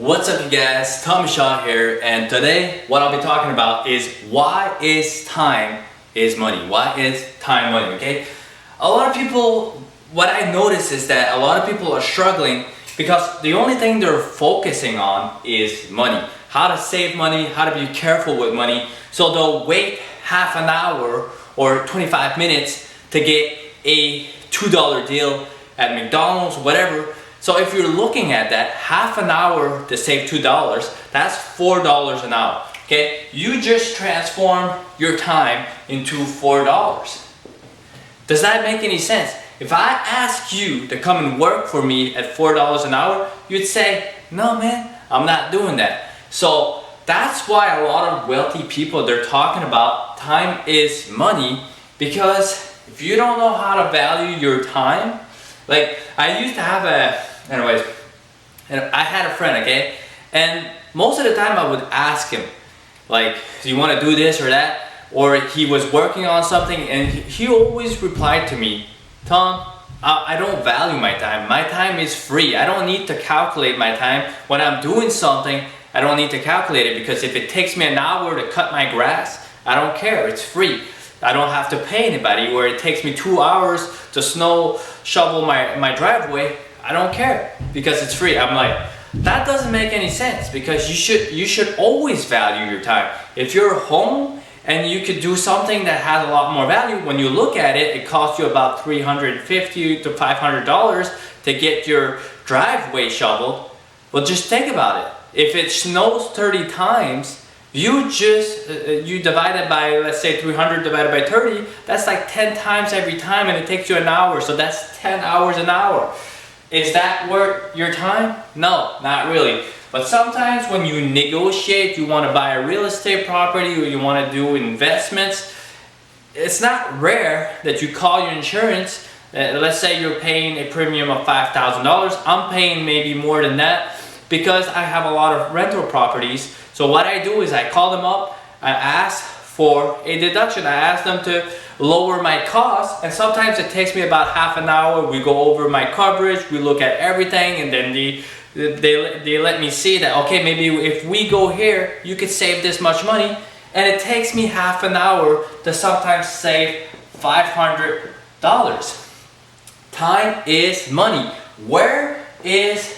What's up, you guys? Tomy Shaw here, and today what I'll be talking about is why is time is money. Why is time money, okay? A lot of people, what I notice is that a lot of people are struggling because the only thing they're focusing on is money. How to save money, how to be careful with money. So they'll wait half an hour or 25 minutes to get a $2 deal at McDonald's, whatever. So if you're looking at that, half an hour to save $2, that's $4 an hour, okay? You just transform your time into $4. Does that make any sense? If I ask you to come and work for me at $4 an hour, you'd say, no man, I'm not doing that. So that's why a lot of wealthy people, they're talking about time is money, because if you don't know how to value your time, like I used to have I had a friend, okay? And most of the time I would ask him, like, do you want to do this or that? Or he was working on something and he always replied to me, Tom, I don't value my time. My time is free. I don't need to calculate my time. When I'm doing something, I don't need to calculate it, because if it takes me an hour to cut my grass, I don't care. It's free. I don't have to pay anybody. Where it takes me 2 hours to snow shovel my driveway, I don't care because it's free. I'm like, that doesn't make any sense, because you should always value your time. If you're home and you could do something that has a lot more value, when you look at it, it costs you about $350 to $500 to get your driveway shoveled. Well, just think about it. If it snows 30 times, you divide it by, let's say 300 divided by 30, that's like 10 times every time, and it takes you an hour, so that's 10 hours an hour. Is that worth your time? No, not really. But sometimes when you negotiate, you want to buy a real estate property or you want to do investments, it's not rare that you call your insurance. Let's say you're paying a premium of $5,000. I'm paying maybe more than that because I have a lot of rental properties. So what I do is I call them up, I ask for a deduction. I ask them to lower my costs, and sometimes it takes me about half an hour. We go over my coverage, we look at everything, and then they let me see that, okay, maybe if we go here, you could save this much money, and it takes me half an hour to sometimes save $500. Time is money. Where is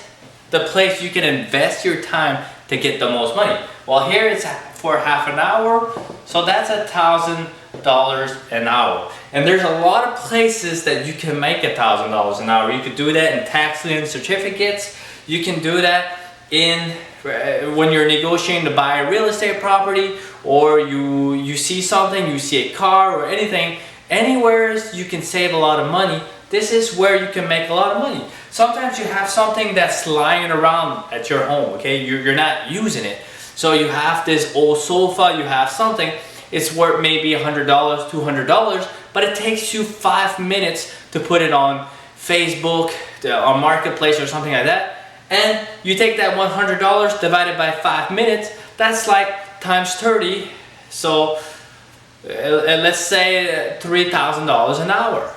the place you can invest your time to get the most money? Well, here it's for half an hour, so that's $1,000 an hour. And there's a lot of places that you can make $1,000 an hour. You could do that in tax lien certificates. You can do that when you're negotiating to buy a real estate property, or you see something, you see a car or anything. Anywhere you can save a lot of money, this is where you can make a lot of money. Sometimes you have something that's lying around at your home, okay? You're not using it. So you have this old sofa, you have something, it's worth maybe $100, $200, but it takes you 5 minutes to put it on Facebook, on Marketplace or something like that. And you take that $100 divided by 5 minutes, that's like times 30. So let's say $3,000 an hour.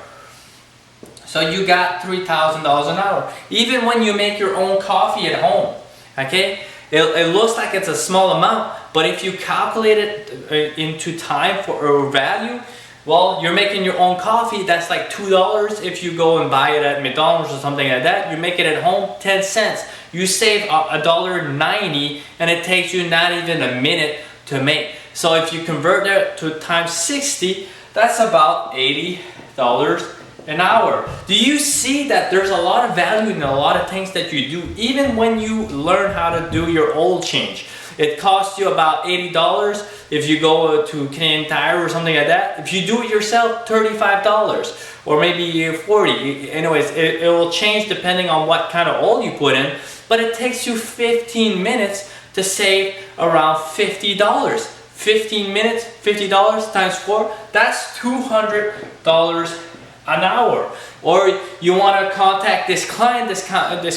So you got $3,000 an hour. Even when you make your own coffee at home, okay? It looks like it's a small amount, but if you calculate it into time or value, well, you're making your own coffee, that's like $2. If you go and buy it at McDonald's or something like that, you make it at home, 10 cents. You save $1.90, and it takes you not even a minute to make. So if you convert that to times 60, that's about $80 an hour. Do you see that there's a lot of value in a lot of things that you do? Even when you learn how to do your oil change, it costs you about $80 if you go to Canadian Tire or something like that. If you do it yourself, $35 or maybe $40. Anyways, it will change depending on what kind of oil you put in, but it takes you 15 minutes to save around $50. 15 minutes, $50 times 4, that's $200 an hour. Or you want to contact this client, this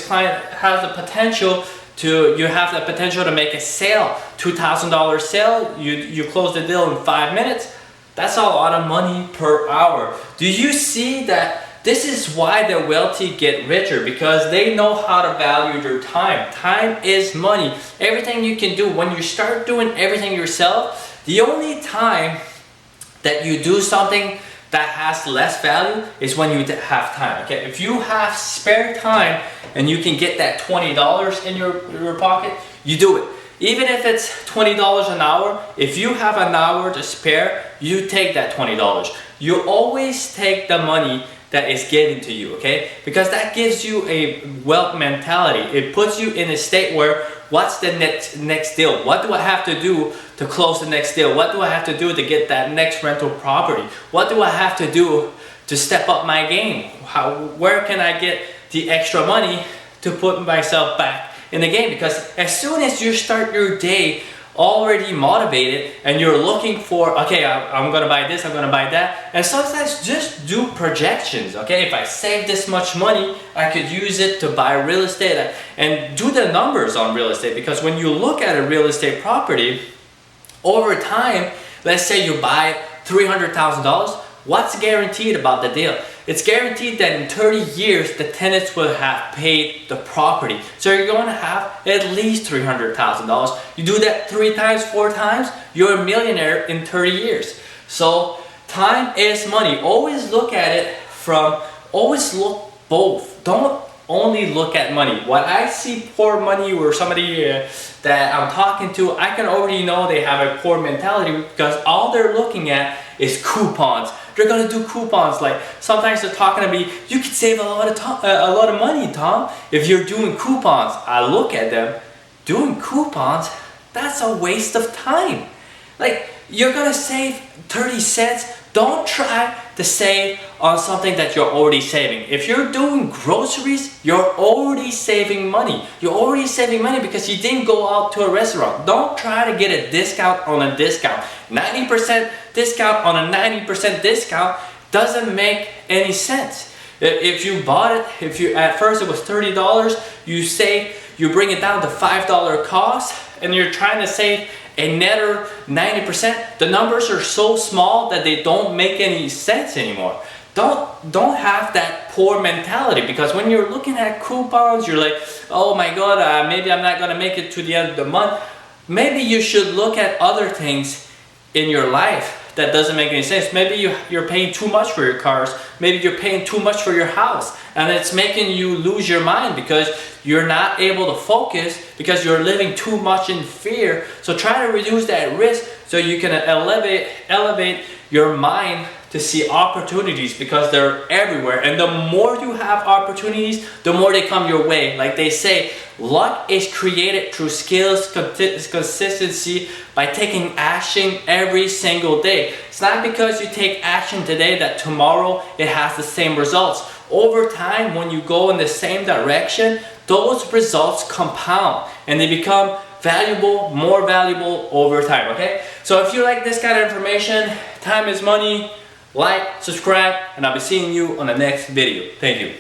client has the potential to, you have the potential to make a sale, $2,000 sale, you close the deal in 5 minutes, that's a lot of money per hour. Do you see that This is why the wealthy get richer, because they know how to value their time. Time is money. Everything you can do, when you start doing everything yourself, the only time that you do something that has less value is when you have time. Okay, if you have spare time and you can get that $20 in your pocket, you do it. Even if it's $20 an hour, if you have an hour to spare, you take that $20. You always take the money that is given to you, okay? Because that gives you a wealth mentality. It puts you in a state where, what's the next deal? What do I have to do to close the next deal? What do I have to do to get that next rental property? What do I have to do to step up my game? Where can I get the extra money to put myself back in the game? Because as soon as you start your day already motivated and you're looking for, okay, I'm gonna buy this, I'm gonna buy that, and sometimes just do projections. Okay, if I save this much money, I could use it to buy real estate, and do the numbers on real estate. Because when you look at a real estate property over time, let's say you buy $300,000, what's guaranteed about the deal? It's guaranteed that in 30 years the tenants will have paid the property. So you're going to have at least $300,000. You do that 3 times, 4 times, you're a millionaire in 30 years. So time is money. Always look at it always look both. Don't only look at money. When I see poor money or somebody that I'm talking to, I can already know they have a poor mentality, because all they're looking at is coupons. They're gonna do coupons. Like sometimes they're talking to me, you could save a lot of money, Tom, if you're doing coupons. I look at them, doing coupons, that's a waste of time. Like, you're gonna save 30 cents. Don't try to save on something that you're already saving. If you're doing groceries, you're already saving money. You're already saving money because you didn't go out to a restaurant. Don't try to get a discount on a discount. 90% discount on a 90% discount doesn't make any sense. If you bought it, at first it was $30, you bring it down to $5 cost, and you're trying to save another 90%, the numbers are so small that they don't make any sense anymore. Don't have that poor mentality, because when you're looking at coupons, you're like, oh my god, maybe I'm not gonna make it to the end of the month. Maybe you should look at other things in your life that doesn't make any sense. Maybe you're paying too much for your cars. Maybe you're paying too much for your house, and it's making you lose your mind because you're not able to focus, because you're living too much in fear. So try to reduce that risk so you can elevate your mind to see opportunities, because they're everywhere. And the more you have opportunities, the more they come your way. Like they say, luck is created through skills, consistency, by taking action every single day. It's not because you take action today that tomorrow it has the same results. Over time, when you go in the same direction, those results compound and they become valuable, more valuable over time, okay? So if you like this kind of information, time is money, like, subscribe, and I'll be seeing you on the next video. Thank you.